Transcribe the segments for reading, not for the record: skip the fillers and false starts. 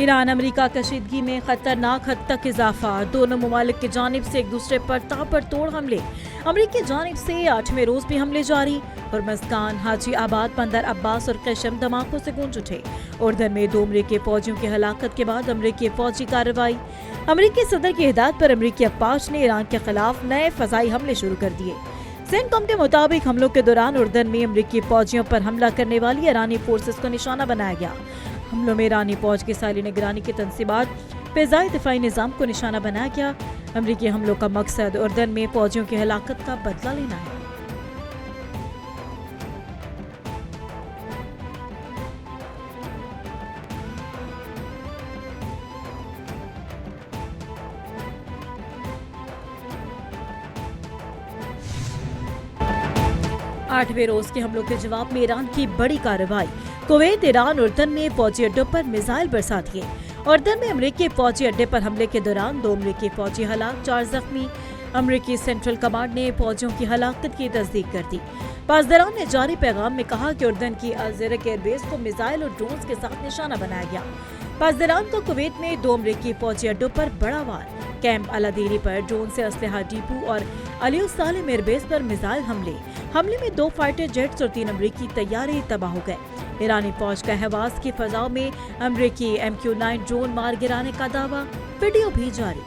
Iran America कशीदगी में खतरनाक हद तक इजाफा, दोनों ममालिक की जानिब से एक दूसरे पर ताबड़तोड़ हमले। अमरीकी जानिब से 8वें रोज भी हमले जारी। और मस्कान, हाजी आबाद, बंदर अब्बास और कशम धमाकों से गूंज उठे। उर्दन में 2 अमरीकी फौजियों की हलाकत के बाद अमरीकी फौजी कार्रवाई। अमरीकी सदर की हिदायत पर अमरीकी अफवाज ने ईरान के खिलाफ नए फजाई हमले शुरू कर दिए। सेंटकॉम के मुताबिक हमलों के दौरान उर्दन में अमरीकी फौजियों पर हमला करने वाली ईरानी फोर्सेस को निशाना बनाया गया। हमलों में ईरानी फौज के साइली निगरानी की तंसीबात, फिजाई दिफाई निजाम को निशाना बनाया गया। अमरीकी हमलों का मकसद उर्दन में फौजियों की हलाकत का बदला लेना है। आठवें रोज के हमलों के जवाब में ईरान की बड़ी कार्रवाई। कुवैत, ईरान, उर्दन में फौजी अड्डों पर मिसाइल बरसा दिए। उर्दन में अमरीकी फौजी अड्डे पर हमले के दौरान 2 अमरीकी फौजी हलाक, 4 जख्मी। अमरीकी सेंट्रल कमांड ने फौजियों की हलाकत की तस्दीक कर दी। पासदारान ने जारी पैगाम में कहा कि उर्दन की अज़रक एयरबेस को मिसाइल और ड्रोन्स के साथ निशाना बनाया गया। पासदारान को कुवैत में 2 अमरीकी फौजी अड्डों पर बड़ा वार, कैंप अलादीरी पर ड्रोन से असलहा डिपो और अली सालेम एयरबेस पर मिसाइल हमले में 2 फाइटर जेट्स और 3 अमरीकी तैयारे तबाह हो गए। ईरानी फौज का हवास की फजाओं में अमरीकी MQ-9 ड्रोन मार गिराने का दावा, वीडियो भी जारी।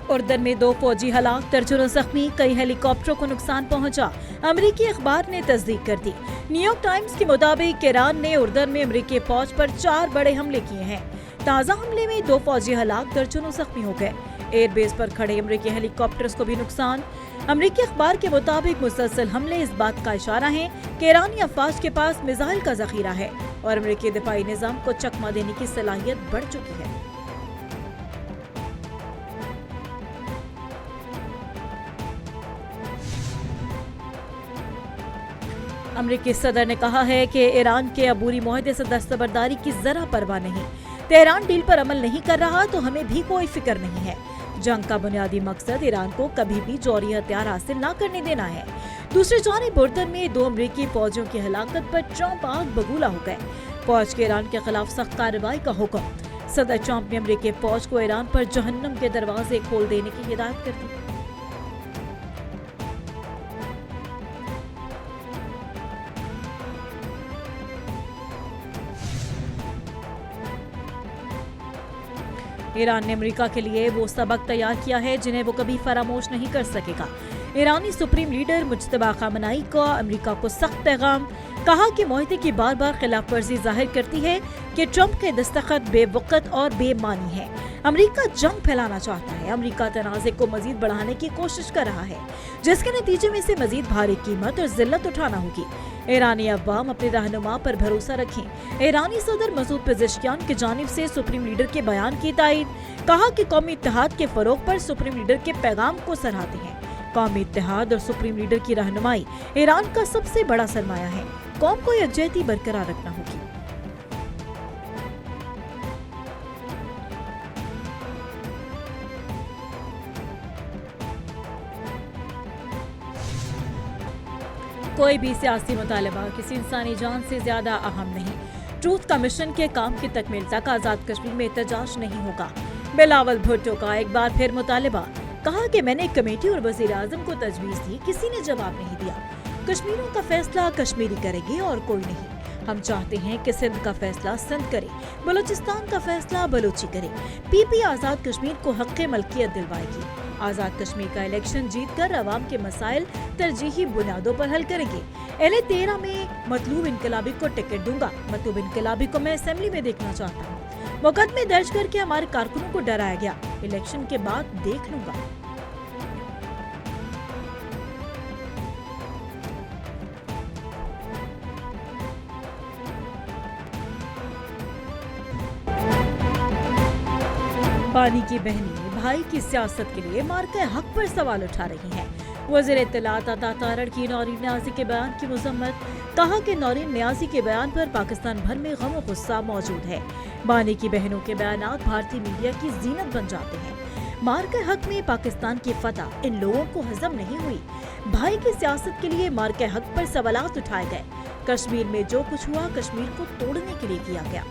उर्दन में 2 फौजी हलाक, दर्जनों जख्मी, कई हेलीकॉप्टरों को नुकसान पहुंचा। अमरीकी अखबार ने तस्दीक कर दी। न्यूयॉर्क टाइम्स के मुताबिक ईरान ने उर्दन में अमरीकी फौज पर 4 बड़े हमले किए हैं। ताज़ा हमले में 2 फौजी हलाक, दर्जनों जख्मी हो गए। एयरबेस पर खड़े अमरीकी हेलीकॉप्टर्स को भी नुकसान। अमरीकी अखबार के मुताबिक मुसलसल हमले इस बात का इशारा है कि ईरानी अफवाज के पास मिसाइल का जखीरा है और अमरीकी दिफाई निजाम को चकमा देने की सलाहियत बढ़ चुकी है। अमरीकी सदर ने कहा है कि ईरान के अबूरी मुआहदे से दस्तबरदारी की जरा परवाह नहीं। तेहरान डील पर अमल नहीं कर रहा तो हमें भी कोई फिक्र नहीं है। जंग का बुनियादी मकसद ईरान को कभी भी जौहरी हथियार हासिल न करने देना है। दूसरी जानिब उर्दन में 2 अमरीकी फौजियों की हलाकत पर ट्रंप आग बबूला हो गए। फौज के ईरान के खिलाफ सख्त कार्रवाई का हुक्म। सदर ट्रंप ने अमरीकी फौज को ईरान पर जहन्नम के दरवाजे खोल देने की हिदायत कर दी। ईरान ने अमेरिका के लिए वो सबक तैयार किया है जिन्हें वो कभी फरामोश नहीं कर सकेगा। ईरानी सुप्रीम लीडर मुज्तबा खामनाई का अमेरिका को सख्त पैगाम, कहा कि मुआहदे की बार बार खिलाफ वर्जी जाहिर करती है कि ट्रंप के दस्तखत बेवकत और बेमानी है। अमेरिका जंग फैलाना चाहता है। अमेरिका तनाज़े को मजीद बढ़ाने की कोशिश कर रहा है, जिसके नतीजे में से मजीद भारी कीमत और जिल्लत उठाना होगी। ईरानी अवाम अपने रहनुमा पर भरोसा रखें। ईरानी सदर मसूद पेज़ेश्कियान की जानिब से सुप्रीम लीडर के बयान की तायीद, कहा कि कौमी इत्तेहाद के फरोग पर सुप्रीम लीडर के पैगाम को सराहते हैं। कौमी इत्तेहाद और सुप्रीम लीडर की रहनुमाई ईरान का सबसे बड़ा सरमाया है। कौम को यकजहती बरकरार रखना होगी। कोई भी सियासी मुतालबा किसी इंसानी जान से ज्यादा अहम नहीं। ट्रूथ कमीशन के काम की तकमील तक आजाद कश्मीर में एहतजाज नहीं होगा। बिलावल भुट्टो का एक बार फिर मुतालबा, कहा कि मैंने एक कमेटी और वजीर आजम को तजवीज दी, किसी ने जवाब नहीं दिया। कश्मीरियों का फैसला कश्मीरी करेंगे और कोई नहीं। हम चाहते हैं कि सिंध का फैसला सिंध करे, बलूचिस्तान का फैसला बलूची करे। पीपी आजाद कश्मीर को हक़ मलकियत दिलवाएगी। आजाद कश्मीर का इलेक्शन जीतकर अवाम के मसाइल तरजीही बुनियादों पर हल करेंगे। LA 13 में मतलूब इनकलाबी को टिकट दूंगा। मतलूब इनकलाबी को मैं असेंबली में देखना चाहता हूँ। मुकदमे दर्ज करके हमारे कारकुनों को डराया गया। इलेक्शन के बाद देख लूंगा। बानी की बहनें भाई की सियासत के लिए मार्के हक पर सवाल उठा रही हैं। وزیر اطلاعات عطا تارڑ کی نورین نیازی کے بیان کی مذمت، کہا کہ نورین نیازی کے بیان پر پاکستان بھر میں غم و غصہ موجود ہے۔ بانی کی بہنوں کے بیانات بھارتی میڈیا کی زینت بن جاتے ہیں۔ مار کے حق میں پاکستان کی فتح ان لوگوں کو ہضم نہیں ہوئی۔ بھائی کی سیاست کے لیے مار کے حق پر سوالات اٹھائے گئے۔ کشمیر میں جو کچھ ہوا کشمیر کو توڑنے کے لیے کیا گیا۔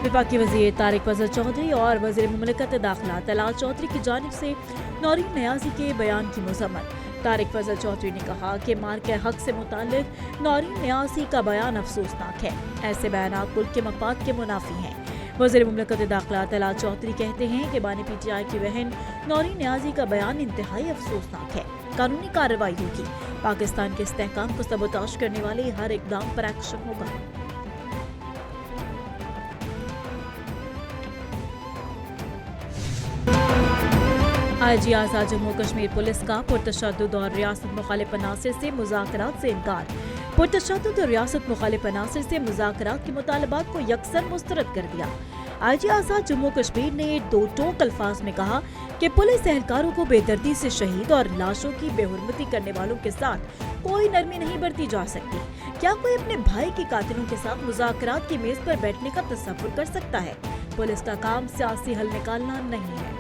وفاقی وزیر طارق فضل چودھری اور وزیر مملکت داخلہ طلال چودھری کی جانب سے نورین نیازی کے بیان کی مذمت۔ طارق فضل چودھری نے کہا کہ مار کے حق سے متعلق نورین نیازی کا بیان افسوسناک ہے۔ ایسے بیانات ملک کے مفاد کے منافی ہیں۔ وزیر مملکت داخلہ طلال چودھری کہتے ہیں کہ بانی پی ٹی آئی کی بہن نورین نیازی کا بیان انتہائی افسوسناک ہے۔ قانونی کارروائی ہوگی۔ پاکستان کے استحکام کو سبوتاژ کرنے والے ہر اقدام پر ایکشن ہوگا۔ آئی جی آزاد جموں کشمیر پولیس کا پرتشدد اور ریاست مخالف عناصر سے مذاکرات سے انکار۔ پرتشدد اور ریاست مخالف عناصر سے مذاکرات کے مطالبات کو یکسر مسترد کر دیا۔ آئی جی آزاد جموں کشمیر نے دو ٹوک الفاظ میں کہا کہ پولیس اہلکاروں کو بے دردی سے شہید اور لاشوں کی بے حرمتی کرنے والوں کے ساتھ کوئی نرمی نہیں برتی جا سکتی۔ کیا کوئی اپنے بھائی کے قاتلوں کے ساتھ مذاکرات کی میز پر بیٹھنے کا تصور کر سکتا ہے؟ پولیس کا کام سیاسی حل نکالنا نہیں ہے۔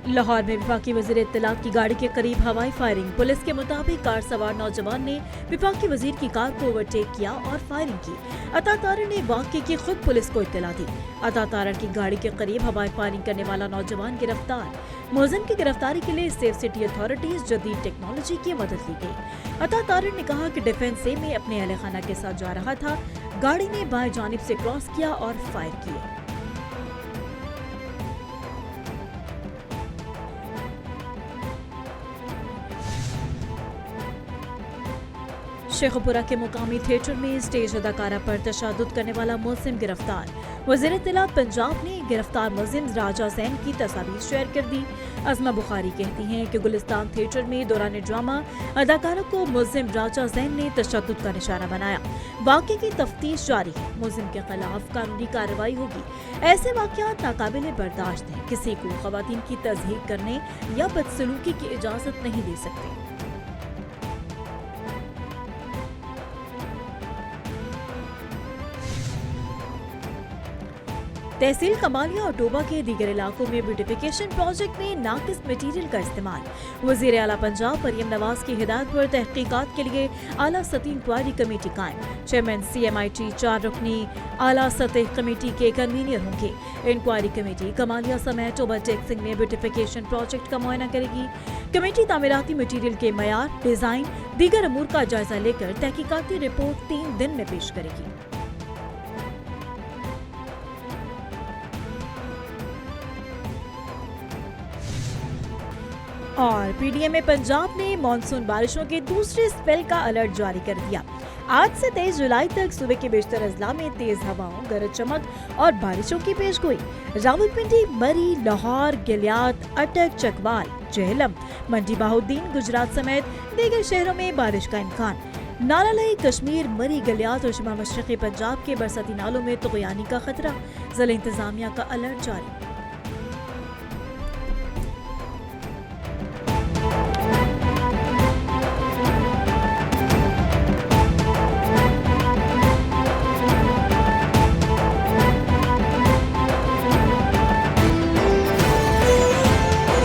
لاہور میں وفاقی وزیر اطلاعات کی گاڑی کے قریب ہوائی فائرنگ۔ پولیس کے مطابق کار سوار نوجوان نے وفاقی وزیر کی کار کو اوورٹیک کیا اور فائرنگ کی۔ عطا تارڑ نے واقعے کی خود پولیس کو اطلاع دی۔ عطا تارڑ کی گاڑی کے قریب ہوائی فائرنگ کرنے والا نوجوان گرفتار۔ ملزم کی گرفتاری کے لیے سیف سٹی اتھارٹیز جدید ٹیکنالوجی کی مدد لی گئی۔ عطا تارڑ نے کہا کہ ڈیفنس سے میں اپنے اہل خانہ کے ساتھ جا رہا تھا۔ گاڑی نے بائیں جانب سے کراس کیا اور فائر کیے۔ شیخوپورہ کے مقامی تھیٹر میں اسٹیج اداکارہ پر تشدد کرنے والا ملزم گرفتار۔ وزیر اطلاعات پنجاب نے گرفتار ملزم راجہ زین کی تصاویر شیئر کر دی۔ عظمہ بخاری کہتی ہیں کہ گلستان تھیٹر میں دوران ڈرامہ اداکارہ کو ملزم راجہ زین نے تشدد کا نشانہ بنایا۔ واقعے کی تفتیش جاری ہے۔ ملزم کے خلاف قانونی کارروائی ہوگی۔ ایسے واقعات ناقابل برداشت ہیں۔ کسی کو خواتین کی تضحیک کرنے یا بدسلوکی کی اجازت نہیں دے سکتے۔ تحصیل کمالیہ اور ٹوبہ کے دیگر علاقوں میں بیوٹیفیکیشن پروجیکٹ میں ناقص میٹیریل کا استعمال۔ وزیر اعلیٰ پنجاب مریم نواز کی ہدایت پر تحقیقات کے لیے اعلیٰ سطحی انکوائری کمیٹی قائم۔ چیئرمین CMIT 4 رکنی اعلیٰ سطح کمیٹی کے کنوینر ہوں گے۔ انکوائری کمیٹی کمالیہ سمیت ٹوبہ ٹیکسنگ میں بیوٹیفیکیشن پروجیکٹ کا معائنہ کرے گی۔ کمیٹی تعمیراتی میٹیریل کے معیار، ڈیزائن، دیگر امور کا جائزہ لے کر تحقیقاتی رپورٹ 3 دن میں پیش کرے گی۔ اور PDM میں پنجاب نے مانسون بارشوں کے دوسرے اسپیل کا الرٹ جاری کر دیا۔ آج سے 23 جولائی تک صوبے کے بیشتر اضلاع میں تیز ہواؤں، گرج چمک اور بارشوں کی پیش گوئی۔ راولپنڈی، مری، لاہور، گلیات، اٹک، چکوال، جہلم، منڈی بہاؤالدین، گجرات سمیت دیگر شہروں میں بارش کا امکان۔ نالہ کشمیر، مری، گلیات اور شمال مشرقی پنجاب کے برساتی نالوں میں طغیانی کا خطرہ۔ ضلع انتظامیہ کا الرٹ جاری۔